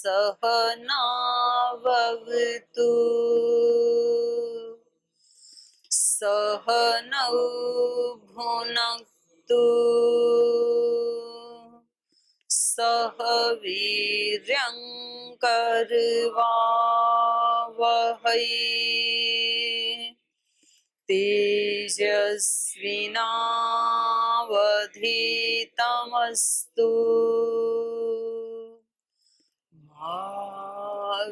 सहनाववतु सहनौ भुनक्तु सह वीर्यं करवावहै तेजस्विनावधीतमस्तु मा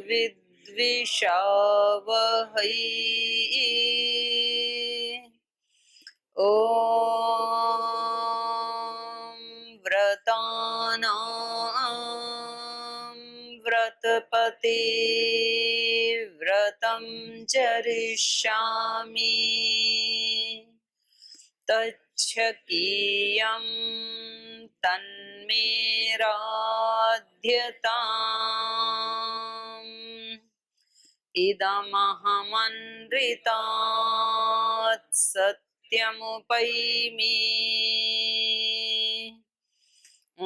विद्विषावहै ॐ व्रतानां व्रतपते व्रतं चरिष्यामि तच्छकीयं तन्मेराध्यताम् इदमहमनृतात् सत्यमुपैमि ॐ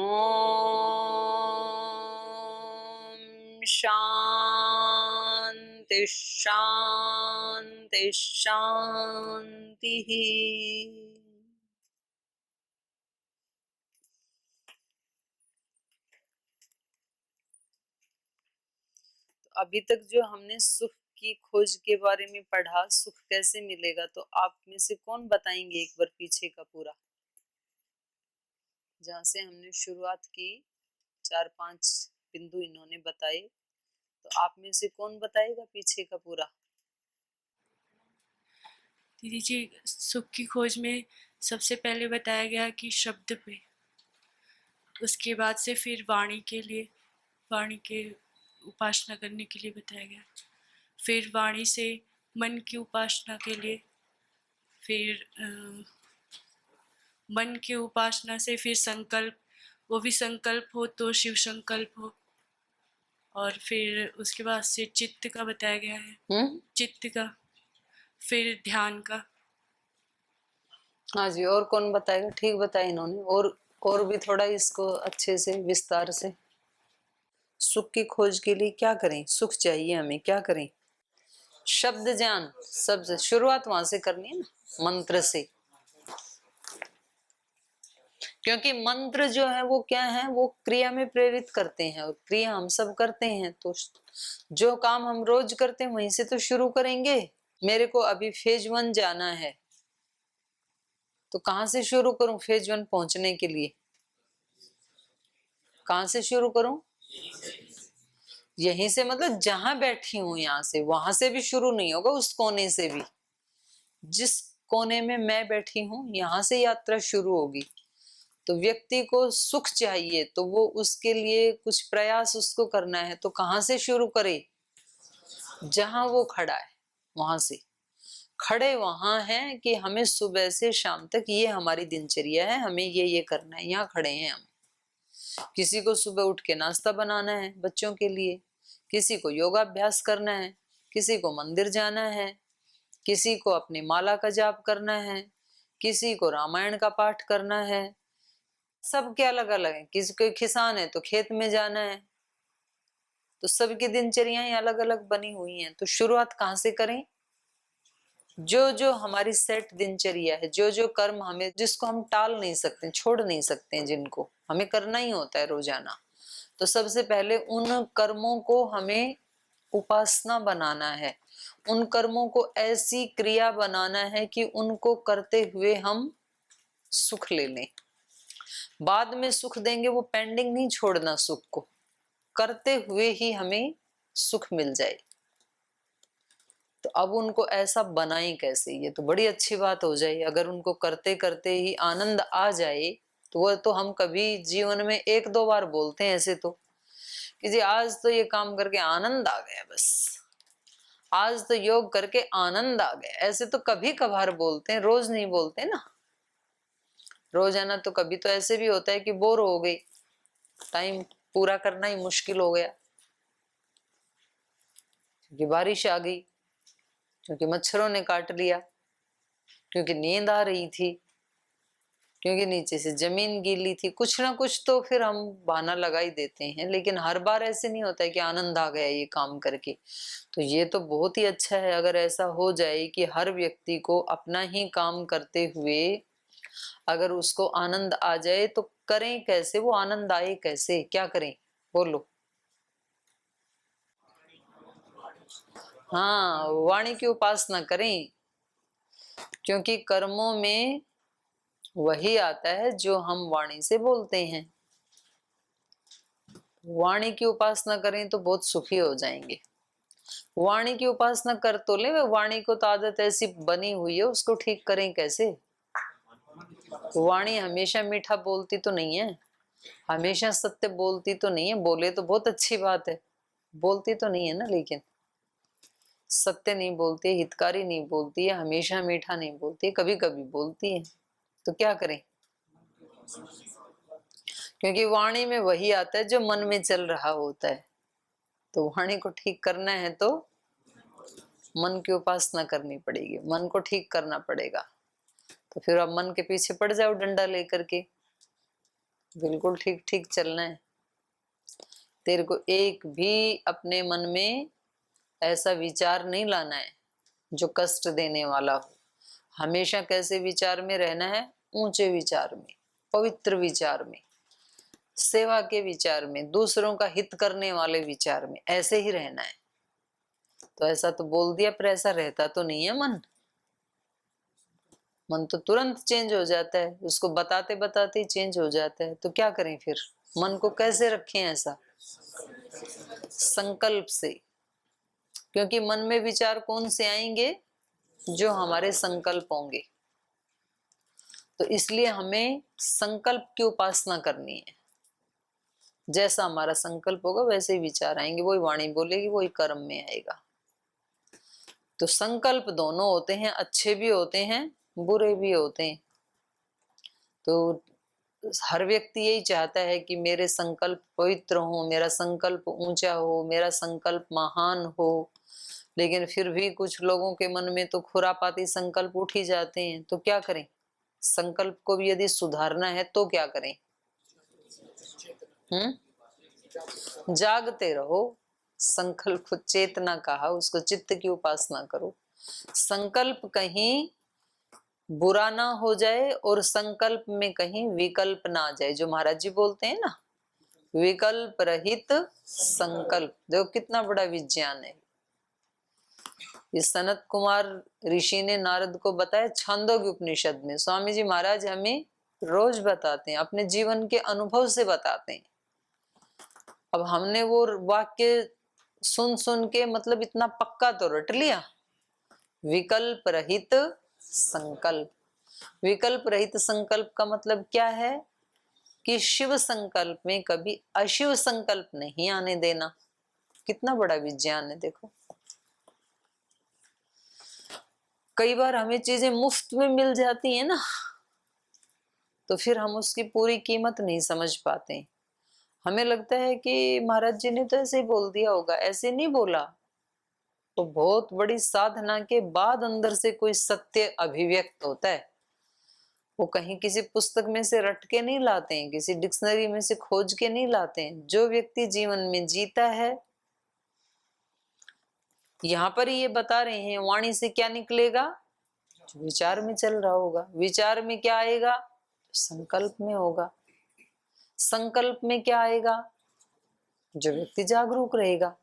शान्ति शान्ति शान्तिः। अभी तक जो हमने सुख की खोज के बारे में पढ़ा, सुख कैसे मिलेगा, तो आप में से कौन बताएंगे एक बार पीछे का पूरा, जहां से हमने शुरुआत की 4-5 बिंदु इन्होंने बताए, तो आप में से कौन बताएगा पीछे का पूरा? दीदी जी, सुख की खोज में सबसे पहले बताया गया कि शब्द पे, उसके बाद से फिर वाणी के लिए, वाणी के उपासना करने के लिए बताया गया, फिर वाणी से मन की उपासना के लिए, फिर मन की उपासना से फिर संकल्प, वो भी संकल्प हो तो शिव संकल्प हो, और फिर उसके बाद से चित्त का बताया गया है, चित्त का, फिर ध्यान का। हाँ जी, और कौन बताएगा? ठीक बताया इन्होंने, और भी थोड़ा इसको अच्छे से विस्तार से। सुख की खोज के लिए क्या करें? सुख चाहिए हमें, क्या करें? शब्द ज्ञान, सबसे शुरुआत वहां से करनी है ना, मंत्र से। क्योंकि मंत्र जो है वो क्या है, वो क्रिया में प्रेरित करते हैं, और क्रिया हम सब करते हैं, तो जो काम हम रोज करते हैं वहीं से तो शुरू करेंगे। मेरे को अभी फेज 1 जाना है, तो कहां से शुरू करूं? फेज 1 पहुंचने के लिए कहां से शुरू करूं? यहीं से, मतलब जहां बैठी हूं यहां से, वहां से भी शुरू नहीं होगा, उस कोने से भी, जिस कोने में मैं बैठी हूं यहां से यात्रा शुरू होगी। तो व्यक्ति को सुख चाहिए तो वो उसके लिए कुछ प्रयास उसको करना है, तो कहां से शुरू करे? जहां वो खड़ा है वहां से। खड़े वहां हैं कि हमें सुबह से शाम तक ये हमारी दिनचर्या है, हमें ये करना है, यहाँ खड़े हैं हम। किसी को सुबह उठ के नाश्ता बनाना है बच्चों के लिए, किसी को योगाभ्यास करना है, किसी को मंदिर जाना है, किसी को अपनी माला का जाप करना है, किसी को रामायण का पाठ करना है। सबके अलग अलग है। किसी को किसान है तो खेत में जाना है, तो सबकी दिनचर्याएं अलग अलग बनी हुई हैं। तो शुरुआत कहाँ से करें? जो जो हमारी सेट दिनचर्या है, जो जो कर्म हमें, जिसको हम टाल नहीं सकते, छोड़ नहीं सकते, जिनको हमें करना ही होता है रोजाना, तो सबसे पहले उन कर्मों को हमें उपासना बनाना है। उन कर्मों को ऐसी क्रिया बनाना है कि उनको करते हुए हम सुख ले लें। बाद में सुख देंगे, वो पेंडिंग नहीं छोड़ना, सुख को करते हुए ही हमें सुख मिल जाए। तो अब उनको ऐसा बनाए कैसे? ये तो बड़ी अच्छी बात हो जाए अगर उनको करते करते ही आनंद आ जाए। तो वह तो हम कभी जीवन में 1-2 बार बोलते हैं ऐसे तो, कि जी आज तो ये काम करके आनंद आ गया, बस आज तो योग करके आनंद आ गया। ऐसे तो कभी कभार बोलते हैं, रोज नहीं बोलते ना। रोजाना तो कभी तो ऐसे भी होता है कि बोर हो गई, टाइम पूरा करना ही मुश्किल हो गया, क्योंकि बारिश आ गई, क्योंकि मच्छरों ने काट लिया, क्योंकि नींद आ रही थी, क्योंकि नीचे से जमीन गीली थी। कुछ ना कुछ तो फिर हम बहाना लगा ही देते हैं, लेकिन हर बार ऐसे नहीं होता है कि आनंद आ गया ये काम करके। तो ये तो बहुत ही अच्छा है अगर ऐसा हो जाए कि हर व्यक्ति को अपना ही काम करते हुए अगर उसको आनंद आ जाए, तो करें कैसे, वो आनंद आए कैसे, क्या करें, बोलो। हाँ, वाणी की उपासना करें, क्योंकि कर्मों में वही आता है जो हम वाणी से बोलते हैं। वाणी की उपासना करें तो बहुत सुखी हो जाएंगे। वाणी की उपासना कर तो ले, वाणी को तो आदत ऐसी बनी हुई है, उसको ठीक करें कैसे। वाणी हमेशा मीठा बोलती तो नहीं है, हमेशा सत्य बोलती तो नहीं है। बोले तो बहुत अच्छी बात है, बोलती तो नहीं है ना, लेकिन सत्य नहीं बोलती है, हितकारी नहीं बोलती है, हमेशा मीठा नहीं बोलती है, कभी कभी बोलती है। तो क्या करें, क्योंकि वाणी में वही आता है जो मन में चल रहा होता है। तो वाणी को ठीक करना है तो मन की उपासना करनी पड़ेगी, मन को ठीक करना पड़ेगा। तो फिर अब मन के पीछे पड़ जाओ डंडा लेकर के, बिल्कुल ठीक ठीक चलना है। तेरे को एक भी अपने मन में ऐसा विचार नहीं लाना है जो कष्ट देने वाला हो। हमेशा कैसे विचार में रहना है, ऊंचे विचार में, पवित्र विचार में, सेवा के विचार में, दूसरों का हित करने वाले विचार में, ऐसे ही रहना है। तो ऐसा तो बोल दिया, पर ऐसा रहता तो नहीं है मन। मन तो तुरंत चेंज हो जाता है, उसको बताते बताते ही चेंज हो जाता है। तो क्या करें फिर, मन को कैसे रखें ऐसा, संकल्प से। क्योंकि मन में विचार कौन से आएंगे, जो हमारे संकल्प होंगे। तो इसलिए हमें संकल्प की उपासना करनी है। जैसा हमारा संकल्प होगा वैसे ही विचार आएंगे, वही वाणी बोलेगी, वही कर्म में आएगा। तो संकल्प दोनों होते हैं, अच्छे भी होते हैं, बुरे भी होते हैं। तो हर व्यक्ति यही चाहता है कि मेरे संकल्प पवित्र हो, मेरा संकल्प ऊंचा हो, मेरा संकल्प महान हो। लेकिन फिर भी कुछ लोगों के मन में तो खुरापाती संकल्प उठ ही जाते हैं। तो क्या करें, संकल्प को भी यदि सुधारना है तो क्या करें, जागते रहो। संकल्प चेतना कहा, उसको चित्त की उपासना करो। संकल्प कहीं बुरा ना हो जाए और संकल्प में कहीं विकल्प ना आ जाए। जो महाराज जी बोलते हैं ना, विकल्प रहित संकल्प, देखो कितना बड़ा विज्ञान है। इस सनत कुमार ऋषि ने नारद को बताया छांदोग्य उपनिषद में। स्वामी जी महाराज हमें रोज बताते हैं, अपने जीवन के अनुभव से बताते हैं। अब हमने वो वाक्य सुन सुन के मतलब इतना पक्का तो रट लिया, विकल्प रहित संकल्प। विकल्प रहित संकल्प का मतलब क्या है कि शिव संकल्प में कभी अशिव संकल्प नहीं आने देना। कितना बड़ा विज्ञान है देखो। कई बार हमें चीजें मुफ्त में मिल जाती है ना, तो फिर हम उसकी पूरी कीमत नहीं समझ पाते। हमें लगता है कि महाराज जी ने तो ऐसे ही बोल दिया होगा, ऐसे नहीं बोला। तो बहुत बड़ी साधना के बाद अंदर से कोई सत्य अभिव्यक्त होता है। वो कहीं किसी पुस्तक में से रट के नहीं लाते हैं, किसी डिक्शनरी में से खोज के नहीं लाते हैं। जो व्यक्ति जीवन में जीता है, यहाँ पर ये बता रहे हैं वाणी से क्या निकलेगा, जो विचार में चल रहा होगा। विचार में क्या आएगा, संकल्प में होगा। संकल्प में क्या आएगा, जो व्यक्ति जागरूक रहेगा।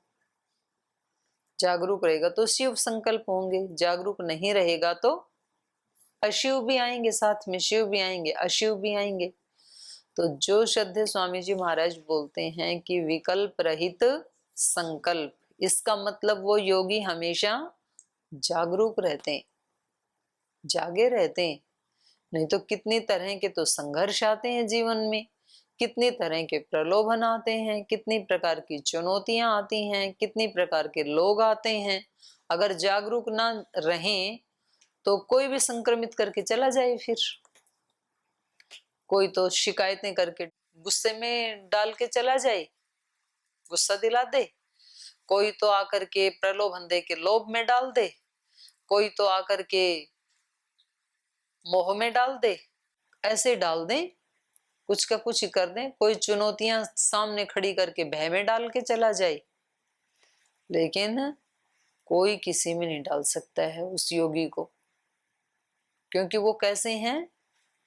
जागरूक रहेगा तो शिव संकल्प होंगे, जागरूक नहीं रहेगा तो अशिव भी आएंगे, साथ में शिव भी आएंगे, अशिव भी आएंगे। तो जो श्रद्धेय स्वामी जी महाराज बोलते हैं कि विकल्प रहित संकल्प, इसका मतलब वो योगी हमेशा जागरूक रहते हैं, जागे रहते हैं। नहीं तो कितनी तरह के तो संघर्ष आते हैं जीवन में, कितनी तरह के प्रलोभन आते हैं, कितनी प्रकार की चुनौतियां आती हैं, कितनी प्रकार के लोग आते हैं। अगर जागरूक ना रहें तो कोई भी संक्रमित करके चला जाए। फिर कोई तो शिकायतें करके गुस्से में डाल के चला जाए, गुस्सा दिला दे। कोई तो आकर के प्रलोभन दे के लोभ में डाल दे, कोई तो आकर के मोह में डाल दे। ऐसे डाल दें, कुछ का कुछ ही कर दें, कोई चुनौतियां सामने खड़ी करके भय में डाल के चला जाए, लेकिन कोई किसी में नहीं डाल सकता है उस योगी को, क्योंकि वो कैसे हैं,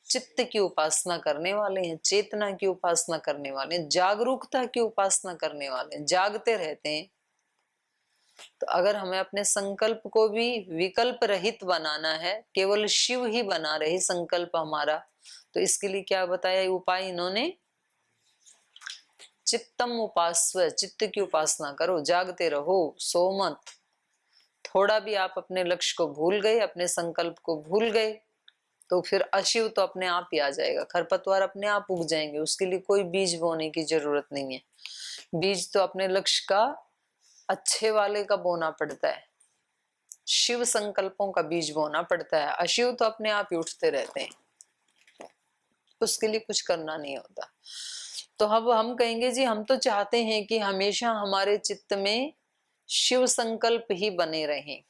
चित्त की उपासना करने वाले हैं, चेतना की उपासना करने वाले हैं, जागरूकता की उपासना करने वाले हैं, जागते रहते हैं। तो अगर हमें अपने संकल्प को भी विकल्प रहित बनाना है, केवल शिव ही बना रहे संकल्प हमारा, तो इसके लिए क्या बताया उपाय इन्होंने, चित्तम उपास्व, चित्त की उपासना करो, जागते रहो, सो मत। थोड़ा भी आप अपने लक्ष्य को भूल गए, अपने संकल्प को भूल गए, तो फिर अशिव तो अपने आप ही आ जाएगा, खरपतवार अपने आप उग जाएंगे, उसके लिए कोई बीज बोने की जरूरत नहीं है। बीज तो अपने लक्ष्य का अच्छे वाले का बोना पड़ता है, शिव संकल्पों का बीज बोना पड़ता है, अशिव तो अपने आप ही उठते रहते हैं, उसके लिए कुछ करना नहीं होता। तो अब हम कहेंगे जी हम तो चाहते हैं कि हमेशा हमारे चित्त में शिव संकल्प ही बने रहें,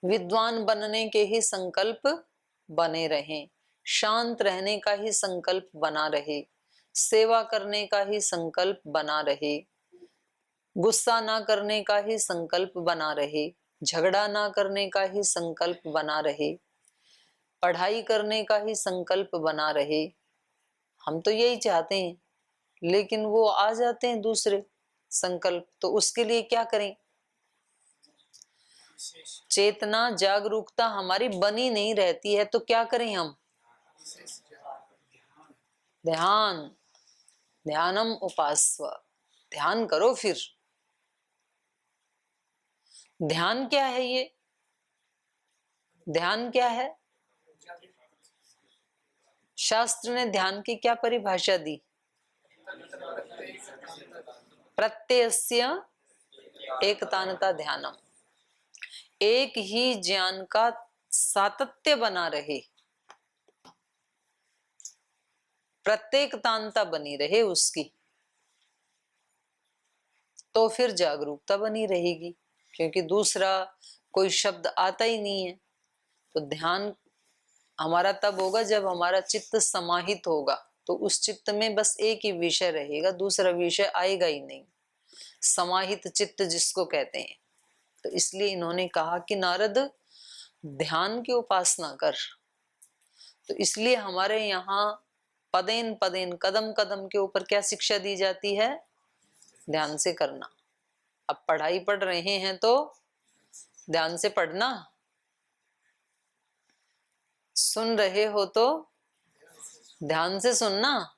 विद्वान बनने के ही संकल्प बने रहें, शांत रहने का ही संकल्प बना रहे, सेवा करने का ही संकल्प बना रहे, गुस्सा ना करने का ही संकल्प बना रहे, झगड़ा ना करने का ही संकल्प बना रहे, पढ़ाई करने का ही संकल्प बना रहे। हम तो यही चाहते हैं, लेकिन वो आ जाते हैं दूसरे संकल्प, तो उसके लिए क्या करें, चेतना जागरूकता हमारी बनी नहीं रहती है, तो क्या करें हम, ध्यान, ध्यानम उपास्व, ध्यान करो। फिर ध्यान क्या है, ये ध्यान क्या है, शास्त्र ने ध्यान की क्या परिभाषा दी, प्रत्ययस्य एकतानता ध्यानम, एक ही ज्ञान का सातत्य बना रहे, प्रत्येकतानता बनी रहे उसकी, तो फिर जागरूकता बनी रहेगी, क्योंकि दूसरा कोई शब्द आता ही नहीं है। तो ध्यान हमारा तब होगा जब हमारा चित्त समाहित होगा, तो उस चित्त में बस एक ही विषय रहेगा, दूसरा विषय आएगा ही नहीं, समाहित चित्त जिसको कहते हैं। तो इसलिए इन्होंने कहा कि नारद ध्यान की उपासना कर। तो इसलिए हमारे यहाँ पदेन पदेन, कदम कदम के ऊपर क्या शिक्षा दी जाती है, ध्यान से करना। अब पढ़ाई पढ़ रहे हैं तो ध्यान से पढ़ना, सुन रहे हो तो ध्यान से सुनना,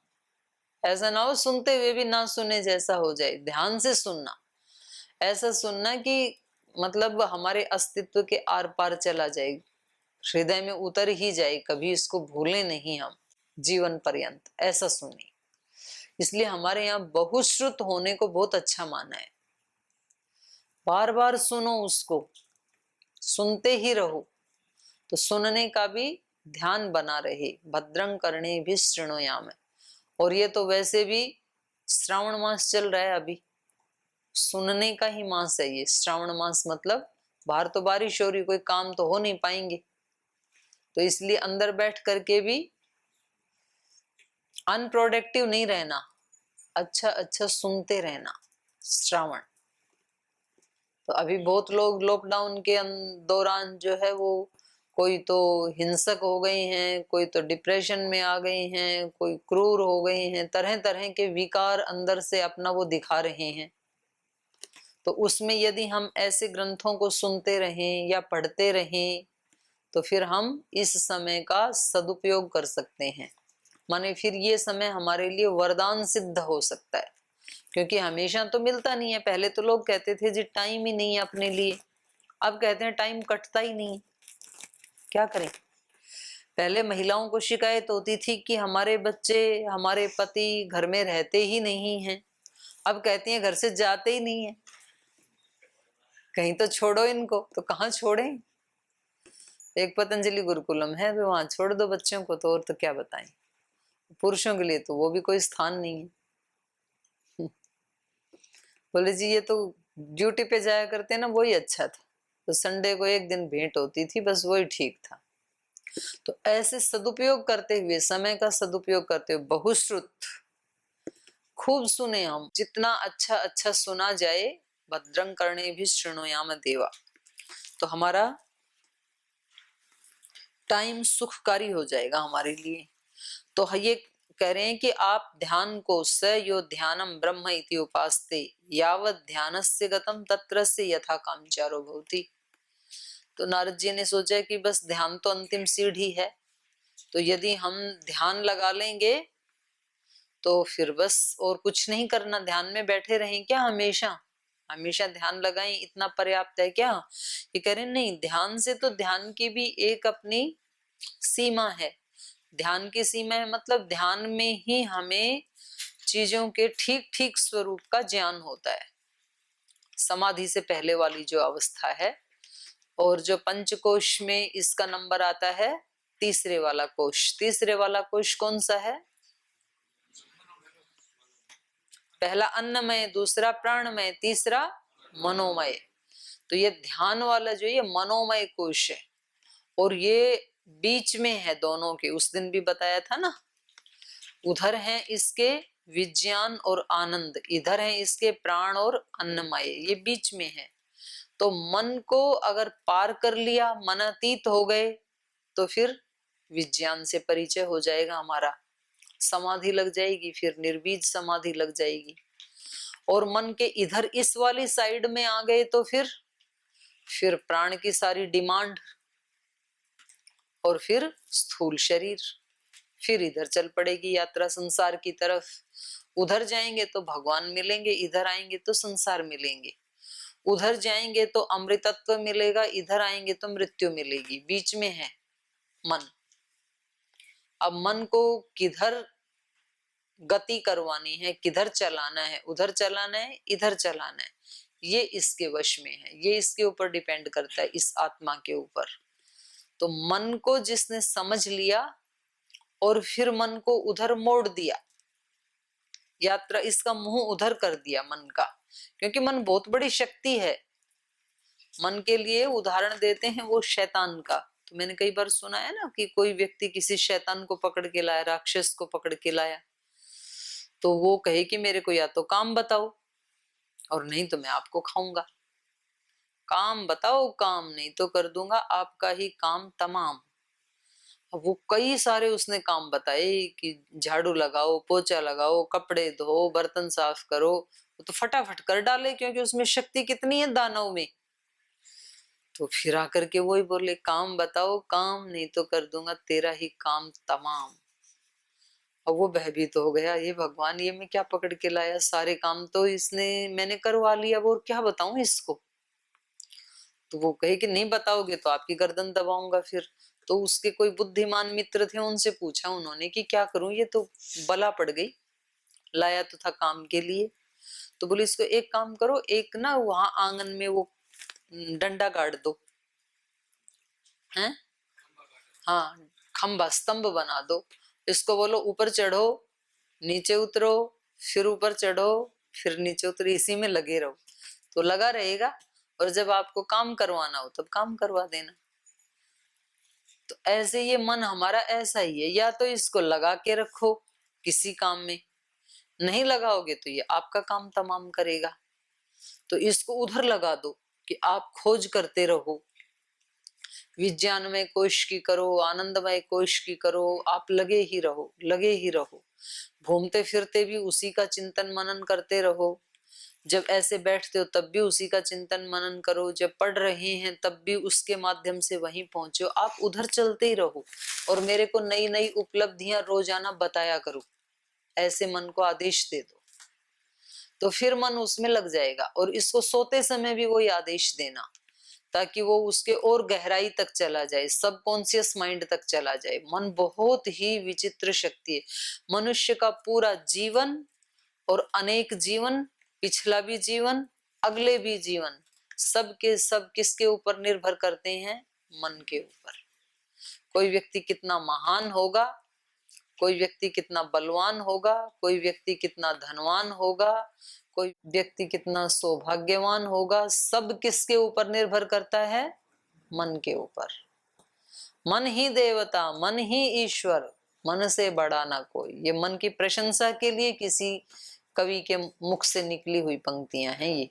ऐसा ना हो सुनते हुए भी ना सुने जैसा हो जाए, ध्यान से सुनना, ऐसा सुनना कि मतलब हमारे अस्तित्व के आर पार चला जाए, हृदय में उतर ही जाए, कभी इसको भूलें नहीं हम जीवन पर्यंत, ऐसा सुने। इसलिए हमारे यहाँ बहुश्रुत होने को बहुत अच्छा माना है, बार बार सुनो उसको, सुनते ही रहो, तो सुनने का भी ध्यान बना रहे, भद्रं कर्णे भी शृणुयाम। और ये तो वैसे भी श्रावण मास चल रहा है, अभी सुनने का ही मास है ये श्रावण मास, मतलब बाहर तो बारिश हो रही, कोई काम तो हो नहीं पाएंगे, तो इसलिए अंदर बैठ करके भी अनप्रोडक्टिव नहीं रहना, अच्छा अच्छा सुनते रहना श्रावण। तो अभी बहुत लोग लॉकडाउन के दौरान जो है वो कोई तो हिंसक हो गए हैं, कोई तो डिप्रेशन में आ गए हैं, कोई क्रूर हो गए हैं, तरह तरह के विकार अंदर से अपना वो दिखा रहे हैं। तो उसमें यदि हम ऐसे ग्रंथों को सुनते रहें या पढ़ते रहें, तो फिर हम इस समय का सदुपयोग कर सकते हैं, माने फिर ये समय हमारे लिए वरदान सिद्ध हो सकता है, क्योंकि हमेशा तो मिलता नहीं है। पहले तो लोग कहते थे जी टाइम ही नहीं है अपने लिए, अब कहते हैं टाइम कटता ही नहीं, क्या करें। पहले महिलाओं को शिकायत होती थी कि हमारे बच्चे, हमारे पति घर में रहते ही नहीं हैं, अब कहती हैं घर से जाते ही नहीं है, कहीं तो छोड़ो इनको, तो कहाँ छोड़ें। एक पतंजलि गुरुकुलम है, तो वहां छोड़ दो बच्चों को, तो और तो क्या बताएं। पुरुषों के लिए तो वो भी कोई स्थान नहीं है। बोले जी ये तो ड्यूटी पे जाया करते ना, वही अच्छा था, तो संडे को एक दिन भेंट होती थी, बस वही ठीक था। तो ऐसे सदुपयोग करते हुए, समय का सदुपयोग करते हुए, बहुश्रुत, खूब सुने हम, जितना अच्छा अच्छा सुना जाए, भद्रं कर्णेभिः शृणुयाम देवा, तो हमारा टाइम सुखकारी हो जाएगा हमारे लिए। तो ये कह रहे हैं कि आप ध्यान को स यो ध्यानम ब्रह्म इति उपास्ते यावत् ध्यानस्य गतम तत्रस्य यथा कामचारो भवति। तो नारद जी ने सोचा कि बस ध्यान तो अंतिम सीढ़ी है, तो यदि हम ध्यान लगा लेंगे तो फिर बस और कुछ नहीं करना, ध्यान में बैठे रहें क्या हमेशा हमेशा ध्यान लगाएं, इतना पर्याप्त है क्या? ये कह रहे नहीं, ध्यान से तो ध्यान की भी एक अपनी सीमा है। ध्यान की सीमा है मतलब ध्यान में ही हमें चीजों के ठीक ठीक स्वरूप का ज्ञान होता है, समाधि से पहले वाली जो अवस्था है। और जो पंचकोश में इसका नंबर आता है तीसरे वाला कोश। तीसरे वाला कोश कौन सा है? पहला अन्नमय, दूसरा प्राणमय, तीसरा मनोमय। तो ये ध्यान वाला जो ये मनोमय कोश है, और ये बीच में है दोनों के, उस दिन भी बताया था ना। उधर है इसके विज्ञान और आनंद, इधर है इसके प्राण और अन्नमय, ये बीच में है। तो मन को अगर पार कर लिया, मन अतीत हो गए, तो फिर विज्ञान से परिचय हो जाएगा हमारा, समाधि लग जाएगी, फिर निर्बीज समाधि लग जाएगी। और मन के इधर इस वाली साइड में आ गए तो फिर प्राण की सारी डिमांड, और फिर स्थूल शरीर, फिर इधर चल पड़ेगी यात्रा संसार की तरफ। उधर जाएंगे तो भगवान मिलेंगे, इधर आएंगे तो संसार मिलेंगे। उधर जाएंगे तो अमृतत्व मिलेगा, इधर आएंगे तो मृत्यु मिलेगी। बीच में है मन। अब मन को किधर गति करवानी है, किधर चलाना है, उधर चलाना है, इधर चलाना है, ये इसके वश में है। ये इसके ऊपर डिपेंड करता है, इस आत्मा के ऊपर। तो मन को जिसने समझ लिया और फिर मन को उधर मोड़ दिया, यात्रा इसका मुंह उधर कर दिया मन का, क्योंकि मन बहुत बड़ी शक्ति है। मन के लिए उदाहरण देते हैं वो शैतान का। तो मैंने कई बार सुना है ना कि कोई व्यक्ति किसी शैतान को पकड़ के लाया, राक्षस को पकड़ के लाया, तो वो कहे कि मेरे को या तो काम बताओ और नहीं तो मैं आपको खाऊंगा। काम बताओ, काम नहीं तो कर दूंगा आपका ही काम तमाम। अब वो कई सारे उसने काम बताए कि झाड़ू लगाओ, पोछा लगाओ, कपड़े धो, बर्तन साफ करो, वो तो फटाफट कर डाले, क्योंकि उसमें शक्ति कितनी है दानव में। तो फिर आकर के वही बोले, काम बताओ, काम नहीं तो कर दूंगा तेरा ही काम तमाम। अब वो भयभीत हो गया, ये भगवान ये मैं क्या पकड़ के लाया, सारे काम तो इसने मैंने करवा लिया, वो क्या बताऊं इसको। तो वो कहे कि नहीं बताओगे तो आपकी गर्दन दबाऊंगा फिर। तो उसके कोई बुद्धिमान मित्र थे, उनसे पूछा उन्होंने कि क्या करूं, ये तो बला पड़ गई, लाया तो था काम के लिए। तो बोले इसको एक काम करो, एक ना वहां आंगन में वो डंडा गाड़ दो, हैं, हाँ खंबा स्तंभ बना दो, इसको बोलो ऊपर चढ़ो नीचे उतरो, फिर ऊपर चढ़ो फिर नीचे उतरो, इसी में लगे रहो तो लगा रहेगा, और जब आपको काम करवाना हो तब काम करवा देना। तो ऐसे ये मन हमारा ऐसा ही है, या तो इसको लगा के रखो किसी काम में, नहीं लगाओगे तो ये आपका काम तमाम करेगा। तो इसको उधर लगा दो कि आप खोज करते रहो, विज्ञानमय कोश की करो, आनंदमय कोश की करो, आप लगे ही रहो, लगे ही रहो, घूमते फिरते भी उसी का चिंतन मनन करते रहो। जब ऐसे बैठते हो तब भी उसी का चिंतन मनन करो, जब पढ़ रहे हैं तब भी उसके माध्यम से वहीं पहुंचो, आप उधर चलते ही रहो और मेरे को नई नई उपलब्धियां रोजाना बताया करो, ऐसे मन को आदेश दे दो, तो फिर मन उसमें लग जाएगा। और इसको सोते समय भी वही आदेश देना, ताकि वो उसके और गहराई तक चला जाए, सबकॉन्शियस माइंड तक चला जाए। मन बहुत ही विचित्र शक्ति है। मनुष्य का पूरा जीवन और अनेक जीवन, पिछला भी जीवन, अगले भी जीवन, सबके सब किसके ऊपर निर्भर करते हैं? मन के ऊपर। कोई व्यक्ति कितना महान होगा, कोई व्यक्ति कितना बलवान होगा, कोई व्यक्ति कितना धनवान होगा, कोई व्यक्ति कितना सौभाग्यवान होगा, सब किसके ऊपर निर्भर करता है? मन के ऊपर। मन ही देवता, मन ही ईश्वर, मन से बड़ा ना कोई। ये मन की प्रशंसा के लिए किसी कवि के मुख से निकली हुई पंक्तियां हैं ये।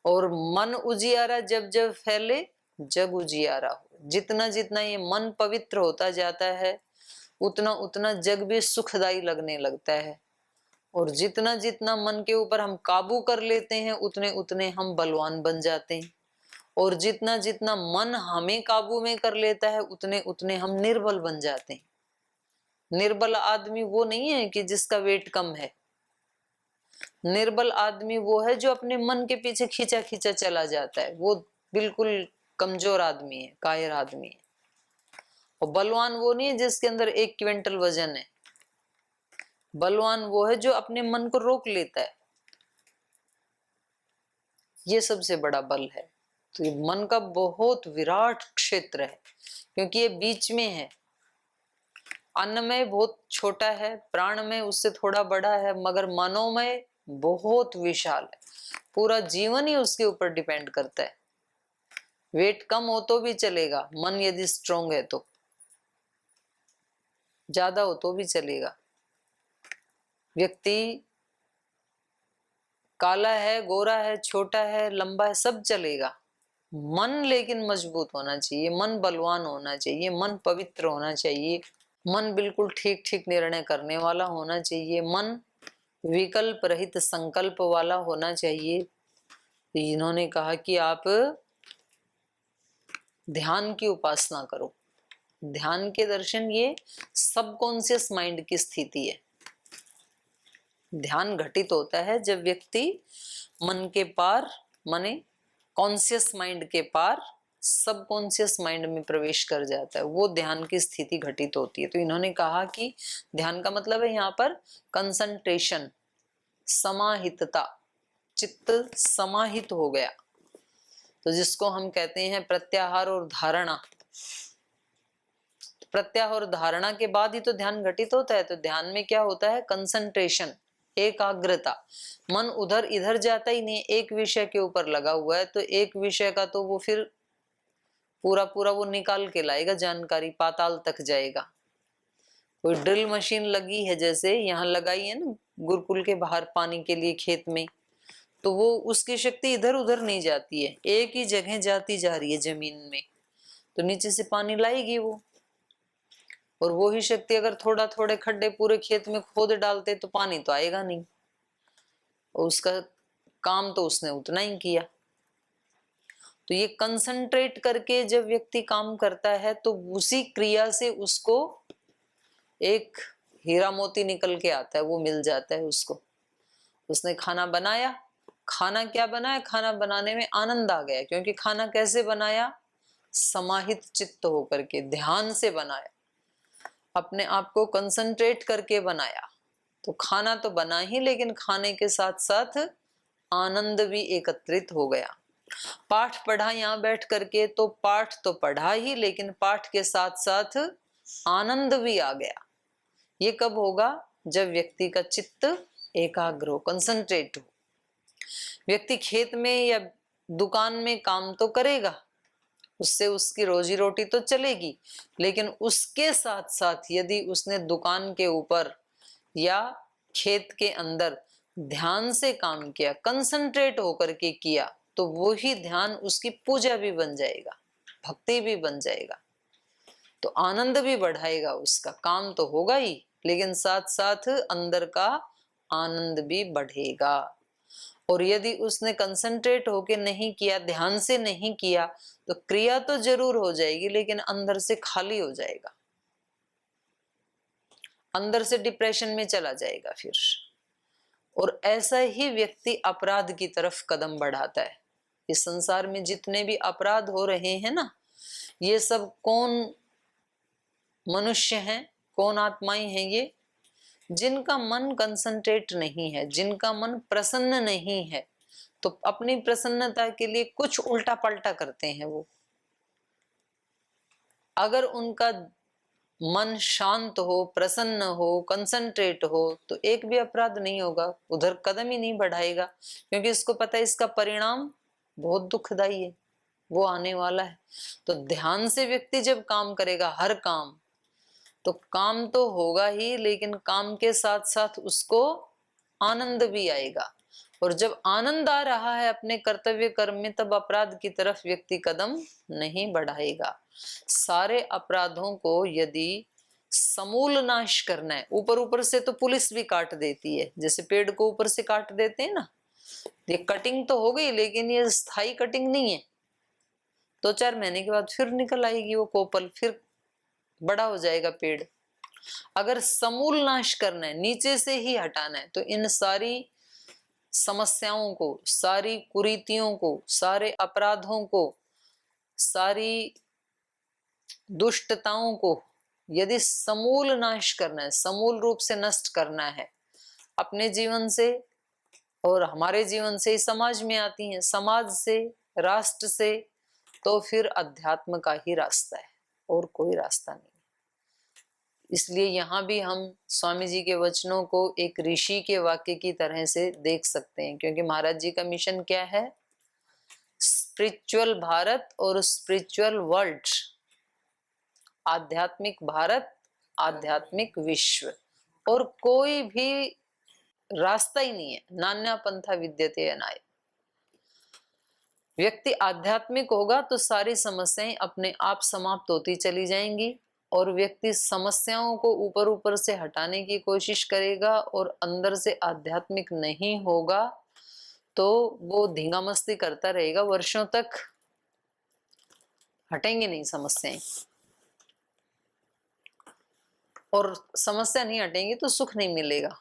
और मन उजियारा जब जब फैले, जग उजियारा हो। जितना जितना ये मन पवित्र होता जाता है, उतना उतना जग भी सुखदायी लगने लगता है। और जितना जितना मन के ऊपर हम काबू कर लेते हैं, उतने उतने हम बलवान बन जाते हैं। और जितना जितना मन हमें काबू में कर लेता है, उतने उतने हम निर्बल बन जाते हैं। निर्बल आदमी वो नहीं है कि जिसका वेट कम है। निर्बल आदमी वो है जो अपने मन के पीछे खींचा खींचा चला जाता है। वो बिल्कुल कमजोर आदमी है, कायर आदमी है। और बलवान वो नहीं है जिसके अंदर 1 क्विंटल वजन है। बलवान वो है जो अपने मन को रोक लेता है। ये सबसे बड़ा बल है। तो ये मन का बहुत विराट क्षेत्र है, क्योंकि ये बीच में है। अन्नमय बहुत छोटा है, प्राणमय उससे थोड़ा बड़ा है, मगर मनोमय बहुत विशाल है। पूरा जीवन ही उसके ऊपर डिपेंड करता है। वेट कम हो तो भी चलेगा, मन यदि स्ट्रोंग है तो। ज्यादा हो तो भी चलेगा। व्यक्ति काला है, गोरा है, छोटा है, लंबा है, सब चलेगा। मन लेकिन मजबूत होना चाहिए, मन बलवान होना चाहिए, मन पवित्र होना चाहिए, मन बिल्कुल ठीक ठीक निर्णय करने वाला होना चाहिए, मन विकल्प रहित संकल्प वाला होना चाहिए। इन्होंने कहा कि आप ध्यान की उपासना करो। ध्यान के दर्शन ये सबकॉन्शियस माइंड की स्थिति है। ध्यान घटित होता है जब व्यक्ति मन के पार, माने कॉन्शियस माइंड के पार सबकॉन्शियस माइंड में प्रवेश कर जाता है। वो ध्यान की स्थिति घटित होती है। तो इन्होंने कहा कि ध्यान का मतलब है यहाँ पर कंसंट्रेशन, समाहितता, चित्त समाहित हो गया। तो जिसको हम कहते हैं प्रत्याहार और धारणा। प्रत्याहार और धारणा के बाद ही तो ध्यान घटित होता है। तो ध्यान में क्या होता है? कंसंट्रेशन, एकाग्रता। मन उधर इधर जाता ही नहीं, एक विषय के ऊपर लगा हुआ है। तो एक विषय का तो वो फिर पूरा पूरा वो निकाल के लाएगा, जानकारी पाताल तक जाएगा। कोई ड्रिल मशीन लगी है, जैसे यहाँ लगाई है ना गुरुकुल के बाहर पानी के लिए खेत में, तो वो उसकी शक्ति इधर उधर नहीं जाती है, एक ही जगह जाती जा रही है जमीन में। तो नीचे से पानी लाएगी वो। और वो ही शक्ति अगर थोड़ा थोड़े खड्डे पूरे खेत में खोद डालते तो पानी तो आएगा नहीं। और उसका काम तो उसने उतना ही किया। तो ये कंसंट्रेट करके जब व्यक्ति काम करता है तो उसी क्रिया से उसको एक हीरा मोती निकल के आता है, वो मिल जाता है उसको। उसने खाना बनाया, खाना क्या बनाया? खाना बनाने में आनंद आ गया, क्योंकि खाना कैसे बनाया? समाहित चित्त होकर के, ध्यान से बनाया, अपने आप को कंसंट्रेट करके बनाया। तो खाना तो बना ही, लेकिन खाने के साथ साथ आनंद भी एकत्रित हो गया। पाठ पढ़ा यहाँ बैठ करके, तो पाठ तो पढ़ा ही, लेकिन पाठ के साथ साथ आनंद भी आ गया। ये कब होगा? जब व्यक्ति का चित्त एकाग्र हो, कंसंट्रेट हो। व्यक्ति खेत में या दुकान में काम तो करेगा, उससे उसकी रोजी रोटी तो चलेगी, लेकिन उसके साथ साथ यदि उसने दुकान के ऊपर या खेत के अंदर ध्यान से काम किया, कंसंट्रेट होकर के किया, तो वो ही ध्यान उसकी पूजा भी बन जाएगा, भक्ति भी बन जाएगा। तो आनंद भी बढ़ाएगा, उसका काम तो होगा ही, लेकिन साथ साथ अंदर का आनंद भी बढ़ेगा। और यदि उसने कंसंट्रेट होके नहीं किया, ध्यान से नहीं किया, तो क्रिया तो जरूर हो जाएगी, लेकिन अंदर से खाली हो जाएगा, अंदर से डिप्रेशन में चला जाएगा फिर। और ऐसा ही व्यक्ति अपराध की तरफ कदम बढ़ाता है। इस संसार में जितने भी अपराध हो रहे हैं ना, ये सब कौन मनुष्य हैं, कौन आत्माएं हैं? ये जिनका मन कंसंट्रेट नहीं है, जिनका मन प्रसन्न नहीं है, तो अपनी प्रसन्नता के लिए कुछ उल्टा पलटा करते हैं वो। अगर उनका मन शांत हो, प्रसन्न हो, कंसंट्रेट हो, तो एक भी अपराध नहीं होगा, उधर कदम ही नहीं बढ़ाएगा, क्योंकि इसको पता है इसका परिणाम बहुत दुखदाई है। वो आने वाला है। तो ध्यान से व्यक्ति जब काम करेगा हर काम, तो काम तो होगा ही, लेकिन काम के साथ साथ उसको आनंद भी आएगा। और जब आनंद आ रहा है अपने कर्तव्य कर्म में, तब अपराध की तरफ व्यक्ति कदम नहीं बढ़ाएगा। सारे अपराधों को यदि समूल नाश करना है, ऊपर ऊपर से तो पुलिस भी काट देती है, जैसे पेड़ को ऊपर से काट देते हैं ना, ये कटिंग तो हो गई, लेकिन ये स्थायी कटिंग नहीं है। 2-4 महीने के बाद फिर निकल आएगी वो कोपल, फिर बड़ा हो जाएगा पेड़। अगर समूल नाश करना है, नीचे से ही हटाना है, तो इन सारी समस्याओं को, सारी कुरीतियों को, सारे अपराधों को, सारी दुष्टताओं को यदि समूल नाश करना है, समूल रूप से नष्ट करना है अपने जीवन से, और हमारे जीवन से ही समाज में आती हैं, समाज से, राष्ट्र से, तो फिर अध्यात्म का ही रास्ता है और कोई रास्ता नहीं। इसलिए यहाँ भी हम स्वामी जी के वचनों को एक ऋषि के वाक्य की तरह से देख सकते हैं, क्योंकि महाराज जी का मिशन क्या है? स्पिरिचुअल भारत और स्पिरिचुअल वर्ल्ड, आध्यात्मिक भारत, आध्यात्मिक विश्व, और कोई भी रास्ता ही नहीं है। नान्या पंथा विद्यते अनाय। व्यक्ति आध्यात्मिक होगा तो सारी समस्याएं अपने आप समाप्त होती चली जाएंगी, और व्यक्ति समस्याओं को ऊपर ऊपर से हटाने की कोशिश करेगा और अंदर से आध्यात्मिक नहीं होगा, तो वो धींगा मस्ती करता रहेगा वर्षों तक, हटेंगे नहीं समस्याएं। और समस्या नहीं हटेंगी तो सुख नहीं मिलेगा।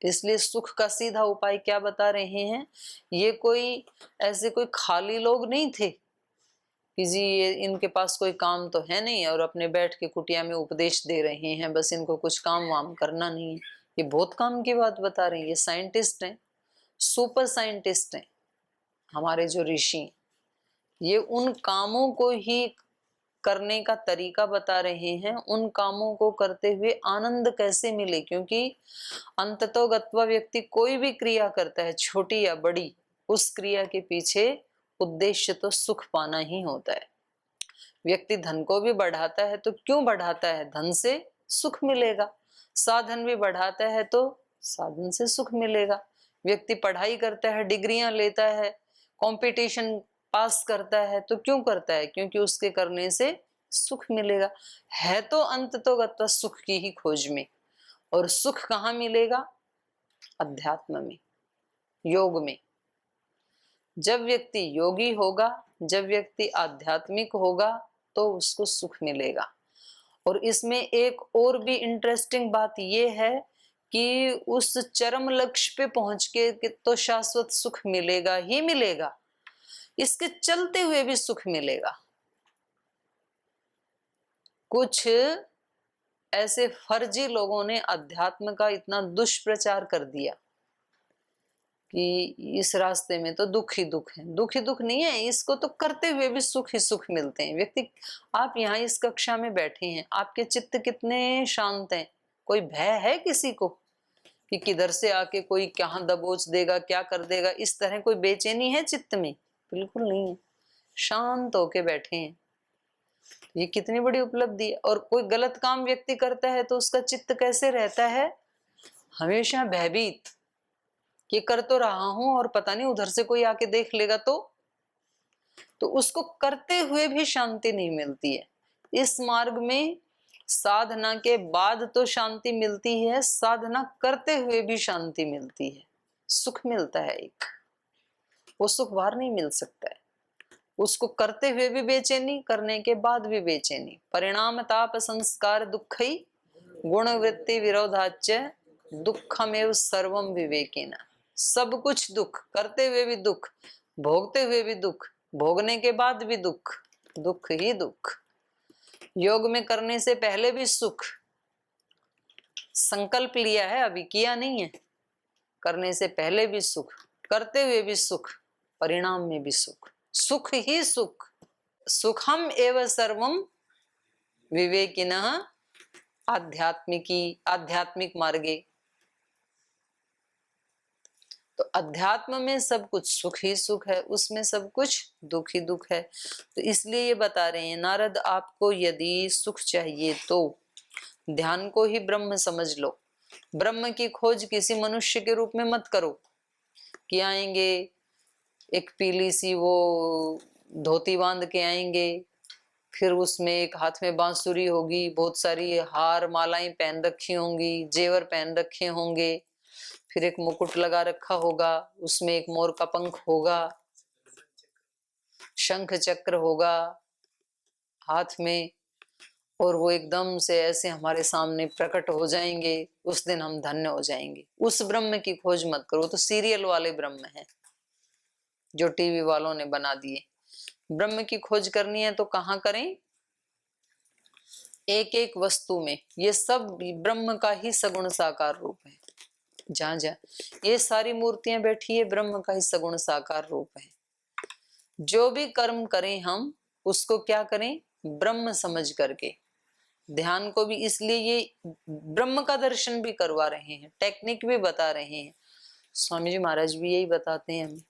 इसलिए सुख का सीधा उपाय क्या बता रहे हैं? ये कोई ऐसे कोई खाली लोग नहीं थे कि जी ये इनके पास कोई काम तो है नहीं और अपने बैठ के कुटिया में उपदेश दे रहे हैं, बस इनको कुछ काम वाम करना नहीं है। ये बहुत काम की बात बता रहे हैं। ये साइंटिस्ट हैं, सुपर साइंटिस्ट हैं हमारे जो ऋषि। ये उन कामों को ही करने का तरीका बता रहे हैं, उन कामों को करते हुए आनंद कैसे मिले। क्योंकि अंततोगत्वा व्यक्ति कोई भी क्रिया करता है, छोटी या बड़ी, उस क्रिया के पीछे उद्देश्य तो सुख पाना ही होता है। व्यक्ति धन को भी बढ़ाता है तो क्यों बढ़ाता है? धन से सुख मिलेगा। साधन भी बढ़ाता है तो साधन से सुख मिलेगा। व्यक्ति पढ़ाई करता है, डिग्रियां लेता है, कंपटीशन पास करता है, तो क्यों करता है? क्योंकि उसके करने से सुख मिलेगा। है तो अंततोगत्वा सुख की ही खोज में। और सुख कहाँ मिलेगा? अध्यात्म में, योग में। जब व्यक्ति योगी होगा, जब व्यक्ति आध्यात्मिक होगा, तो उसको सुख मिलेगा। और इसमें एक और भी इंटरेस्टिंग बात यह है कि उस चरम लक्ष्य पे पहुंच के तो शाश्वत सुख मिलेगा ही मिलेगा, इसके चलते हुए भी सुख मिलेगा। कुछ ऐसे फर्जी लोगों ने अध्यात्म का इतना दुष्प्रचार कर दिया कि इस रास्ते में तो दुख ही दुख है। दुख ही दुख नहीं है, इसको तो करते हुए भी सुख ही सुख मिलते हैं। व्यक्ति, आप यहाँ इस कक्षा में बैठे हैं, आपके चित्त कितने शांत हैं? कोई भय है किसी को कि किधर से आके कोई क्या दबोच देगा, क्या कर देगा? इस तरह कोई बेचैनी है चित्त में? बिल्कुल नहीं है, शांत होके बैठे हैं। ये कितनी बड़ी उपलब्धि है। और कोई गलत काम व्यक्ति करता है तो उसका चित्त कैसे रहता है? हमेशा भयभीत, ये कर तो रहा हूं और पता नहीं उधर से कोई आके देख लेगा तो उसको करते हुए भी शांति नहीं मिलती है। इस मार्ग में साधना के बाद तो शांति मिलती है, साधना करते हुए भी शांति मिलती है, सुख मिलता है एक। वो सुख बाहर नहीं मिल सकता है। उसको करते हुए भी बेचैनी, करने के बाद भी बेचैनी। परिणाम ताप संस्कार दुखई गुण वृत्ति विरोधाच दुखमेव सर्वम विवेकेन। सब कुछ दुख, करते हुए भी दुख, भोगते हुए भी दुख, भोगने के बाद भी दुख, दुख ही दुख। योग में करने से पहले भी सुख, संकल्प लिया है अभी किया नहीं है, करने से पहले भी सुख, करते हुए भी सुख, परिणाम में भी सुख, सुख ही सुख। सुखम एव सर्वम विवेकिनः आध्यात्मिक मार्गे। तो अध्यात्म में सब कुछ सुख ही सुख है, उसमें सब कुछ दुख ही दुख है। तो इसलिए ये बता रहे हैं नारद, आपको यदि सुख चाहिए तो ध्यान को ही ब्रह्म समझ लो। ब्रह्म की खोज किसी मनुष्य के रूप में मत करो कि आएंगे एक पीली सी वो धोती बांध के आएंगे, फिर उसमें एक हाथ में बांसुरी होगी, बहुत सारी हार मालाएं पहन रखी होंगी, जेवर पहन रखे होंगे, फिर एक मुकुट लगा रखा होगा, उसमें एक मोर का पंख होगा, शंख चक्र होगा हाथ में, और वो एकदम से ऐसे हमारे सामने प्रकट हो जाएंगे। उस दिन हम धन्य हो जाएंगे। उस ब्रह्म की खोज मत करो, तो सीरियल वाले ब्रह्म हैं जो टीवी वालों ने बना दिए। ब्रह्म की खोज करनी है तो कहाँ करें? एक एक वस्तु में। ये सब ब्रह्म का ही सगुण साकार रूप है। जहां जहां ये सारी मूर्तियां बैठी है, ब्रह्म का ही सगुण साकार रूप है। जो भी कर्म करें हम उसको क्या करें? ब्रह्म समझ करके। ध्यान को भी इसलिए ये ब्रह्म का दर्शन भी करवा रहे हैं, टेक्निक भी बता रहे हैं। स्वामी जी महाराज भी यही बताते हैं हमें